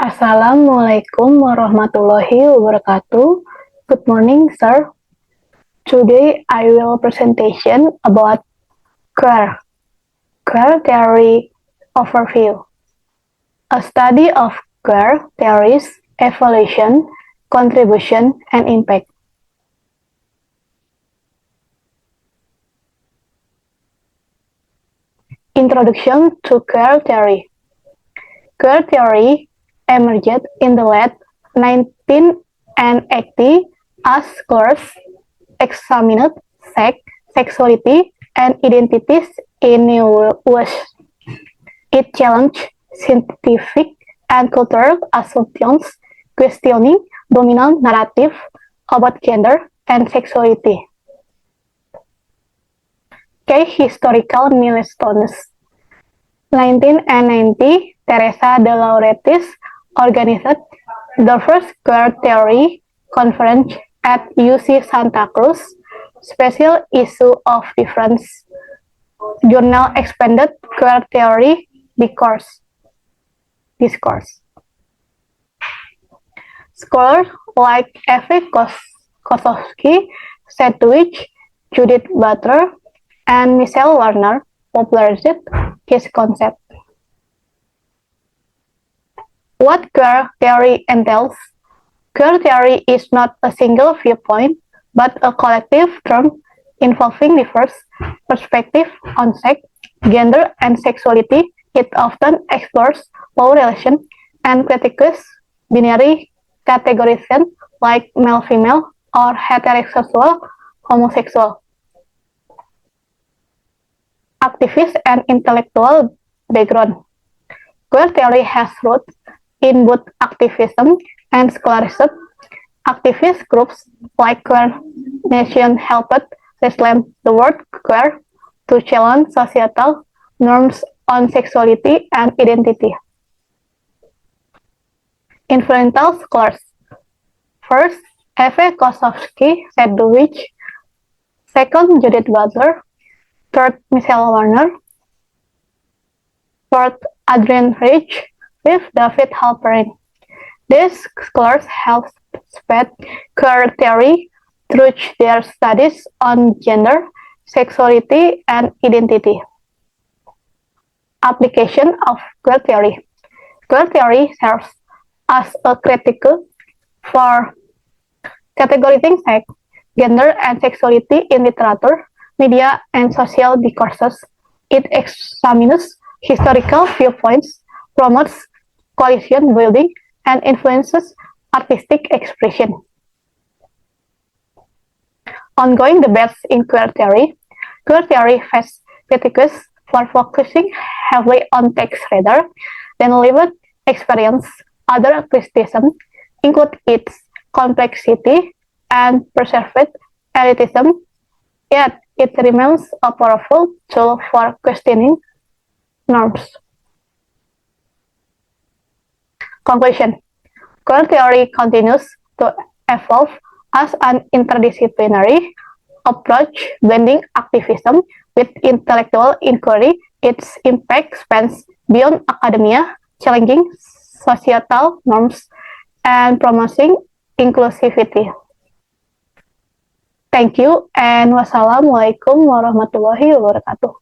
Assalamualaikum warahmatullahi wabarakatuh. Good morning, sir. Today I will presentation about queer theory overview. A study of queer theories, evolution, contribution, and impact. Introduction to queer theory. Queer theory emerged in the late 1980s as scholars examined sex, sexuality, and identities in new ways. It challenged scientific and cultural assumptions, questioning dominant narrative about gender and sexuality. Key historical milestones. 1990, Teresa de Lauretis organized the first queer theory conference at UC Santa Cruz. Special issue of Difference journal expanded queer theory discourse. Scholars like Evie Kosofsky, Sedgwick, Judith Butler, and Michelle Warner popularized his concept. What queer theory entails? Queer theory is not a single viewpoint, but a collective term involving diverse perspectives on sex, gender, and sexuality. It often explores power relations and critiques binary categorization like male-female or heterosexual-homosexual. Activist and intellectual background. Queer theory has roots in both activism and scholarship. Activist groups like Queer Nation helped reclaim the word queer to challenge societal norms on sexuality and identity. Influential scholars. First, Evie Kosofsky, Sedgwick. Second, Judith Butler. Third, Michelle Warner. Fourth, Adrienne Rich. Fifth, David Halperin. These scholars helped spread queer theory through their studies on gender, sexuality, and identity. Application of queer theory. Queer theory serves as a critique for categorizing sex, gender, and sexuality in literature, media, and social discourses. It examines historical viewpoints, promotes coalition building, and influences artistic expression. Ongoing debates in queer theory. Queer theory faces critiques for focusing heavily on text rather than lived experience. Other criticism include its complexity and perceived elitism, yet it remains a powerful tool for questioning norms. Conclusion. Queer theory continues to evolve as an interdisciplinary approach blending activism with intellectual inquiry. Its impact spans beyond academia, challenging societal norms and promoting inclusivity. Thank you, and wassalamualaikum warahmatullahi wabarakatuh.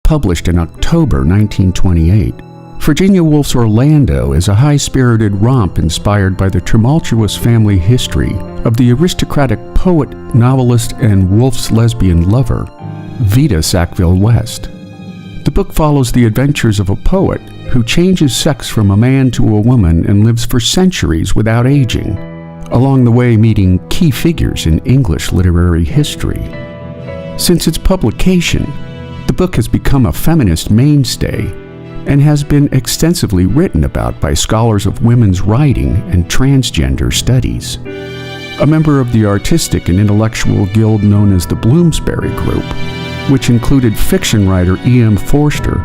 Published in October 1928, Virginia Woolf's Orlando is a high-spirited romp inspired by the tumultuous family history of the aristocratic poet, novelist, and Woolf's lesbian lover, Vita Sackville West. The book follows the adventures of a poet who changes sex from a man to a woman and lives for centuries without aging, along the way meeting key figures in English literary history. Since its publication, the book has become a feminist mainstay and has been extensively written about by scholars of women's writing and transgender studies. A member of the artistic and intellectual guild known as the Bloomsbury Group, which included fiction writer E.M. Forster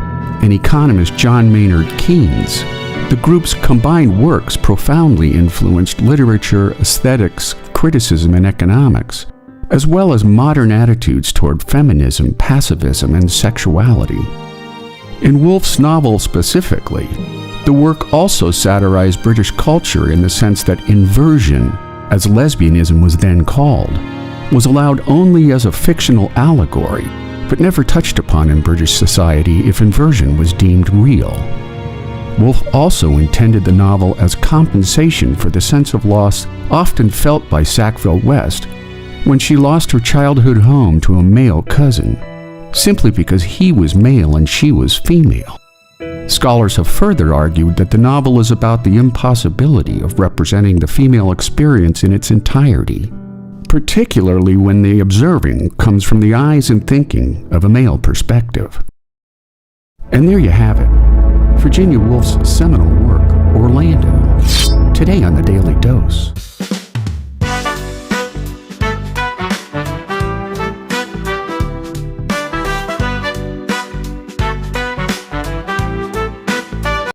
and economist John Maynard Keynes, the group's combined works profoundly influenced literature, aesthetics, criticism, and economics, as well as modern attitudes toward feminism, pacifism, and sexuality. In Woolf's novel specifically, the work also satirized British culture in the sense that inversion, as lesbianism was then called, was allowed only as a fictional allegory, but never touched upon in British society if inversion was deemed real. Woolf also intended the novel as compensation for the sense of loss often felt by Sackville West when she lost her childhood home to a male cousin, simply because he was male and she was female. Scholars have further argued that the novel is about the impossibility of representing the female experience in its entirety, particularly when the observing comes from the eyes and thinking of a male perspective. And there you have it, Virginia Woolf's seminal work, Orlando, today on the Daily Dose.